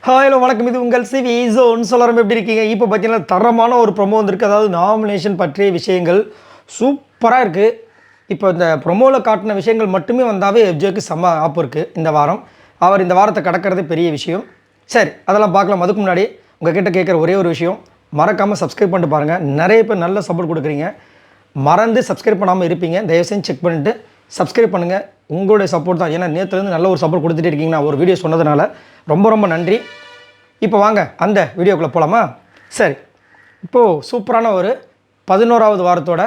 Hello வணக்கம், இது உங்கள் சிவி ஜோன். சொல்லலாம் எப்படி இருக்கீங்க? இப்போ பார்த்தீங்கன்னா தரமான ஒரு ப்ரொமோ வந்திருக்கு. அதாவது நாமினேஷன் பற்றிய விஷயங்கள் சூப்பராக இருக்குது. இப்போ இந்த ப்ரொமோவில் காட்டின விஷயங்கள் மட்டுமே வந்தாவே எஃப்ஜேக்கு செம்ம ஆப்பு இருக்குது. இந்த வாரம் அவர் இந்த வாரத்தை கடக்கிறது பெரிய விஷயம். சரி, அதெல்லாம் பார்க்கலாம். அதுக்கு முன்னாடி உங்ககிட்ட கேட்குற ஒரே ஒரு விஷயம், மறக்காமல் சப்ஸ்கிரைப் பண்ணிட்டு பாருங்கள். நிறைய பேர் நல்ல சப்போர்ட் கொடுக்குறீங்க. மறந்து சப்ஸ்கிரைப் பண்ணாமல் இருப்பீங்க. தயவுசெய்து செக் பண்ணிவிட்டு சப்ஸ்கிரைப் பண்ணுங்கள். உங்களுடைய சப்போர்ட் தான். ஏன்னா நேற்றுலேருந்து நல்ல ஒரு சப்போர்ட் கொடுத்துட்டு இருக்கீங்க. நான் ஒரு வீடியோ சொன்னதுனால ரொம்ப நன்றி. இப்போ வாங்க அந்த வீடியோக்குள்ளே போகலாமா? சரி, இப்போது சூப்பரான ஒரு 11வது வாரத்தோட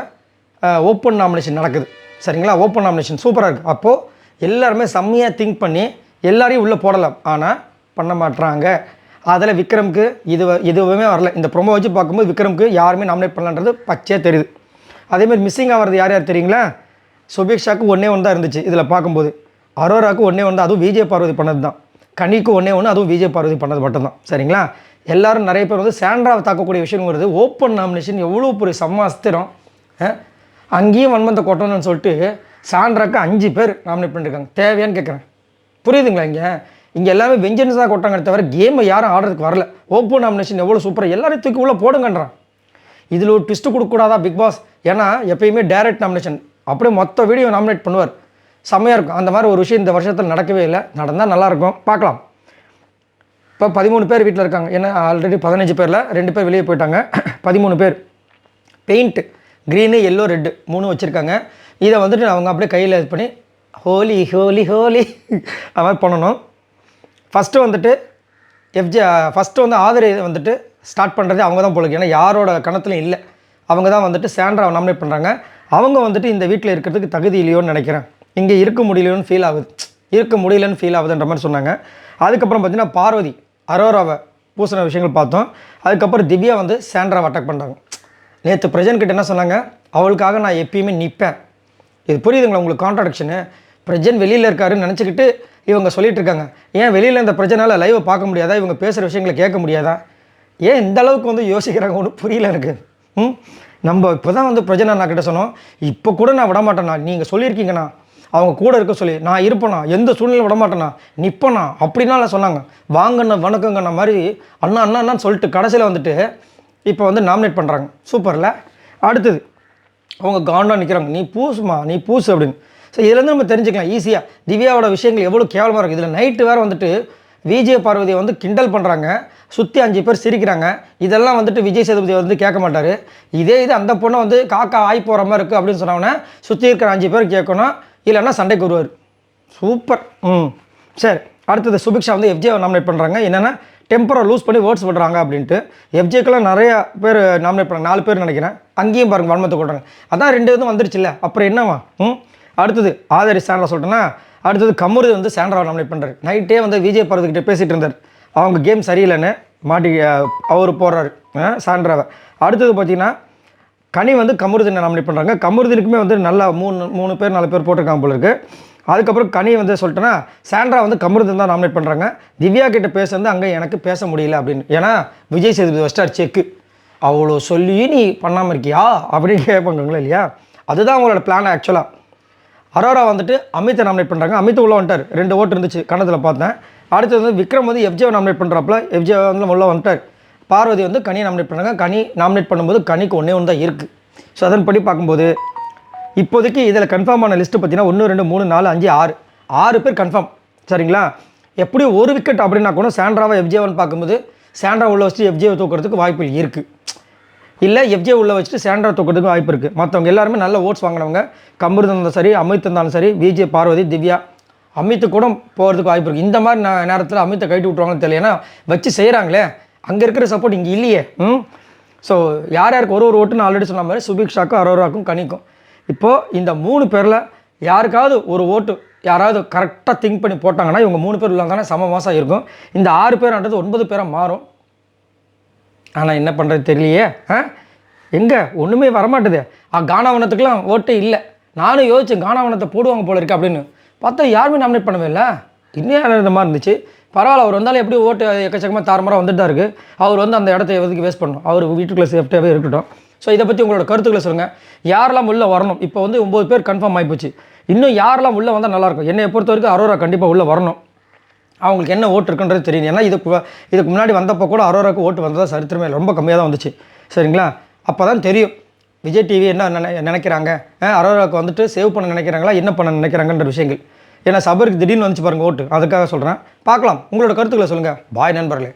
ஓப்பன் நாமினேஷன் நடக்குது. சரிங்களா? ஓப்பன் நாமினேஷன் சூப்பராக இருக்குது. அப்போது எல்லாருமே செம்மையாக திங்க் பண்ணி எல்லாரையும் உள்ளே போடலாம். ஆனால் பண்ண மாட்டுறாங்க. அதில் விக்ரமுக்கு இதுவுமே வரல. இந்த ப்ரொமோ வச்சு பார்க்கும்போது விக்ரமுக்கு யாருமே நாமினேட் பண்ணலான்றது பச்சையாக தெரியுது. அதேமாதிரி மிஸ்ஸிங் ஆகிறது யார் தெரியுங்களா? சுபீக்ஷாவுக்கு ஒன்றே ஒன்று தான் இருந்துச்சு இதில் பார்க்கும்போது. அரோராவுக்கு ஒன்றே ஒன்று, அதுவும் விஜய் பார்வதி பண்ணது தான். கனிக்கு ஒன்றே ஒன்று, அதுவும் விஜய் பார்வதி பண்ணது மட்டும்தான். சரிங்களா? எல்லோரும் நிறைய பேர் வந்து சாண்ட்ராவை தாக்கக்கூடிய விஷயங்கிறது ஓப்பன் நாமினேஷன் எவ்வளோ பெரிய சம்மாஸ்திரம். அங்கேயும் வன்மந்த கொட்டணும்னு சொல்லிட்டு சாண்ட்ராவுக்கு 5 பேர் நாமினேட் பண்ணியிருக்காங்க. தேவையான்னு கேட்குறேன். புரியுதுங்களா? இங்கே எல்லாமே வெஞ்சன்ஸாக கொட்டாங்க தவிர கேமை யாரும் ஆடுறதுக்கு வரல. ஓப்பன் நாமினேஷன் எவ்வளோ சூப்பராக எல்லாரையும் தூக்கி உள்ளே போடுங்கன்றான். இதில் ஒரு ட்விஸ்ட்டு கொடுக்கக்கூடாதா பிக் பாஸ்? ஏன்னா எப்பயுமே டைரக்ட் நாமினேஷன் அப்படியே மொத்த வீடியோ நாமினேட் பண்ணுவார். செம்மையாக இருக்கும். அந்த மாதிரி ஒரு விஷயம் இந்த வருஷத்தில் நடக்கவே இல்லை. நடந்தால் நல்லாயிருக்கும். பார்க்கலாம். இப்போ 13 பேர் வீட்டில் இருக்காங்க. ஏன்னா ஆல்ரெடி 15 பேரில் 2 பேர் வெளியே போயிட்டாங்க. 13 பேர். பெயிண்ட்டு க்ரீனு, எல்லோ, ரெட்டு 3 வச்சுருக்காங்க. இதை வந்துட்டு அவங்க அப்படியே கையில் இது பண்ணி ஹோலி ஹோலி ஹோலி அது மாதிரி பண்ணணும். ஃபஸ்ட்டு வந்துட்டு ஃபஸ்ட்டு வந்து ஆதரை வந்துட்டு ஸ்டார்ட் பண்ணுறதே அவங்க தான் போலுக்கு. ஏன்னா யாரோட கணத்துலையும் இல்லை. அவங்க தான் வந்துட்டு சாண்ட்ராவை நாமினேட் பண்ணுறாங்க. அவங்க வந்துட்டு இந்த வீட்டில் இருக்கிறதுக்கு தகுதி இல்லையோன்னு நினைக்கிறேன். இங்கே இருக்க முடியலையோன்னு ஃபீல் ஆகுதுன்ற மாதிரி சொன்னாங்க. அதுக்கப்புறம் பார்த்தீங்கன்னா பார்வதி அரோராவை பூசின விஷயங்கள் பார்த்தோம். அதுக்கப்புறம் திவ்யா வந்து சாண்ட்ராவை அட்டாக் பண்ணுறாங்க. நேற்று பிரஜன்கிட்ட என்ன சொன்னாங்க? அவளுக்காக நான் எப்பயுமே நிற்பேன். இது புரியுதுங்களா உங்களுக்கு? கான்ட்ராடிக்ஷனு. பிரஜன் வெளியில் இருக்காருன்னு நினச்சிக்கிட்டு இவங்க சொல்லிட்டு இருக்காங்க. ஏன் வெளியில் இந்த பிரச்சனையால் லைவை பார்க்க முடியாதா? இவங்க பேசுகிற விஷயங்களை கேட்க முடியாதா? ஏன் இந்த அளவுக்கு வந்து யோசிக்கிறாங்க? ஒன்றும் புரியல எனக்கு. நம்ம இப்போ தான் வந்து பிரஜனை நான் கிட்ட சொன்னோம். இப்போ கூட நான் விடமாட்டேண்ணா. நீங்கள் சொல்லியிருக்கீங்கண்ணா அவங்க கூட இருக்க சொல்லி. நான் இருப்பேண்ணா, எந்த சூழ்நிலையும் விடமாட்டேண்ணா, நிற்பேண்ணா அப்படின்னால சொன்னாங்க. வாங்கண்ணா வணக்கங்கண்ணா மாதிரி அண்ணான்னு சொல்லிட்டு கடைசியில் வந்துட்டு இப்போ வந்து நாமினேட் பண்ணுறாங்க. சூப்பரில். அடுத்தது அவங்க காண்டாக நிற்கிறாங்க. நீ பூசு அப்படின்னு. ஸோ இதுலேருந்து நம்ம தெரிஞ்சுக்கலாம் ஈஸியாக திவ்யாவோட விஷயங்கள் எவ்வளோ கேவலமாக இருக்குது. இதில் நைட்டு வேறு வந்துட்டு விஜய் பார்வதியை வந்து கிண்டல் பண்ணுறாங்க. சுற்றி 5 பேர் சிரிக்கிறாங்க. இதெல்லாம் வந்துட்டு விஜய் சேதுபதி வந்து கேட்க மாட்டார். இதே இது அந்த பொண்ணை வந்து காக்கா ஆகி போகிற மாதிரி இருக்குது அப்படின்னு சொன்னோன்னே சுற்றி இருக்கிற 5 பேர் கேட்கணும், இல்லைன்னா சண்டைக்கு வருவார். சூப்பர். சரி, அடுத்தது சுபிக்ஷா வந்து எஃப்ஜேவை நாமினேட் பண்ணுறாங்க. என்னென்னா டெம்பரை லூஸ் பண்ணி ஓட்ஸ் விடுறாங்க அப்படின்ட்டு. எஃப்ஜேக்கெல்லாம் நிறையா பேர் நாமினேட் பண்ணுறாங்க. 4 பேர் நினைக்கிறேன். அங்கேயும் பாருங்கள் வன்மத்தை கொடுறாங்க. அதான் 2 இதுவும் வந்துருச்சுல்ல, அப்புறம் என்னவா? அடுத்தது ஆதரி சாண்ட்ரா சொல்லிட்டேன்னா, அடுத்தது கமுருது வந்து சாண்ட்ராவை நாமினேட் பண்ணுறாரு. நைட்டே வந்து விஜய் பார்வதிக்கிட்ட பேசிகிட்டு இருந்தார். அவங்க கேம் சரியில்லைன்னு மாட்டி அவர் போடுறாரு சாண்ட்ராவை. அடுத்தது பார்த்திங்கன்னா கனி வந்து கமுருதினை நாமினேட் பண்ணுறாங்க. கமுருதினுக்குமே வந்து நல்லா 3 பேர் 4 பேர் போட்டிருக்காங்க போல இருக்குது. அதுக்கப்புறம் கனி வந்து சொல்லிட்டேன்னா சாண்ட்ரா வந்து கமுருதின் தான் நாமினேட் பண்ணுறாங்க. திவ்யா கிட்ட பேச வந்து அங்கே எனக்கு பேச முடியல அப்படின்னு. ஏன்னா விஜய் சேதுபதி வஸ்டார் செக்கு அவ்வளோ சொல்லி நீ பண்ணாமல் இருக்கியா அப்படின்னு கேட்பாங்களா இல்லையா? அதுதான் அவங்களோட பிளான் ஆக்சுவலாக. அரோரா வந்துட்டு அமித்தை நாமினேட் பண்ணுறாங்க. அமித் உள்ளே வந்துட்டார். 2 ஓட்டு இருந்துச்சு கணத்தில் பார்த்தேன். அடுத்தது வந்து விக்ரம் வந்து எஃப்ஜேவை நாமினேட் பண்ணுறாப்புல. எஃப்ஜே வந்து உள்ளே வந்துட்டார். பார்வதி வந்து கனியை நாமினேட் பண்ணுறாங்க. கனி நாமினேட் பண்ணும்போது கனிக்கு ஒன்றே ஒன்று தான் இருக்குது. ஸோ அதன்படி பார்க்கும்போது இப்போதைக்கு இதில் கன்ஃபார்ம் ஆன லிஸ்ட்டு பார்த்தீங்கன்னா 1 2 3 4 5 6 பேர் கன்ஃபார்ம். சரிங்களா? எப்படியும் ஒரு விக்கெட் அப்படின்னா கூட சாண்ட்ராவை எஃப்ஜேவன் பார்க்கும்போது சாண்ட்ரா உள்ளே வச்சுட்டு எஃப்ஜேவை தூக்கிறதுக்கு வாய்ப்பு இருக்குது. இல்லை எஃப்ஜே உள்ளே வச்சுட்டு சாண்ட்ரா தூக்கிறதுக்கு வாய்ப்பு இருக்குது. மற்றவங்க எல்லாருமே நல்ல ஓட்ஸ் வாங்கினவங்க. கம்பர் இருந்தாலும் சரி, அமித் இருந்தாலும் சரி, விஜய் பார்வதி, திவ்யா, அமித்து கூட போகிறதுக்கு வாய்ப்பு இருக்குது. இந்த மாதிரி நேரத்தில் அமித்தை கைட்டு விட்ருவாங்கன்னு தெரியல. ஏன்னா வச்சு செய்கிறாங்களே, அங்கே இருக்கிற சப்போர்ட் இங்கே இல்லையே. ஸோ யாருக்கு ஒரு ஓட்டு நான் ஆல்ரெடி சொன்ன மாதிரி சுபிக்ஷாக்கும் அரோராக்கும் கனிக்கும். இப்போது இந்த 3 பேரில் யாருக்காவது ஒரு ஓட்டு யாராவது கரெக்டாக திங்க் பண்ணி போட்டாங்கன்னா இவங்க 3 பேர் உள்ளாங்கன்னா சம மாதம் இருக்கும். இந்த 6 பேர்ன்றது 9 பேராக மாறும். ஆனால் என்ன பண்ணுறது தெரியலையே. எங்கே ஒன்றுமே வரமாட்டுது. கானாவனத்துக்குலாம் ஓட்டே இல்லை. நானும் யோசித்தேன் கானாவனத்தை போடுவாங்க போல இருக்குது அப்படின்னு. பார்த்தா யாருமே நாமினேட் பண்ணவே இல்லை. இன்னும் இந்த மாதிரி இருந்துச்சு. பரவாயில்ல, அவர் வந்தாலும் எப்படி ஓட்டு எக்கச்சக்கமாக தாறுமாறாக வந்துட்டு தான் இருக்குது. அவர் வந்து அந்த இடத்த எதுக்கு வேஸ்ட் பண்ணணும்? அவர் வீட்டுக்குள்ளே சேஃப்டியாகவே இருக்கட்டும். ஸோ இதை பற்றி உங்களோட கருத்துக்களை சொல்லுங்கள். யாரெல்லாம் உள்ளே வரணும்? இப்போ வந்து 9 பேர் கன்ஃபார்ம் ஆகிப்போச்சு. இன்னும் யாரெல்லாம் உள்ளே வந்தால் நல்லாயிருக்கும்? என்னை பொறுத்த வரைக்கும் அரோரா கண்டிப்பாக உள்ளே வரணும். அவங்களுக்கு என்ன ஓட்டு இருக்குன்றது தெரியும். ஏன்னா இதுக்கு முன்னாடி வந்தப்போ கூட அரோராவுக்கு ஓட்டு வந்ததா சரித்திரமே இல்லை, ரொம்ப கம்மியாக தான் வந்துச்சு. சரிங்களா? அப்போ தான் தெரியும் விஜய் டிவி என்ன நினைக்கிறாங்க, அரோராவுக்கு வந்துட்டு சேவ் பண்ண நினைக்கிறாங்களா, என்ன பண்ண நினைக்கிறாங்கன்ற விஷயங்கள். ஏன்னா சபருக்கு திடீர்னு வந்துச்சு பாருங்கள் ஓட்டு, அதுக்காக சொல்கிறேன். பார்க்கலாம், உங்களோட கருத்துக்களை சொல்லுங்கள். பாய் நண்பர்களே.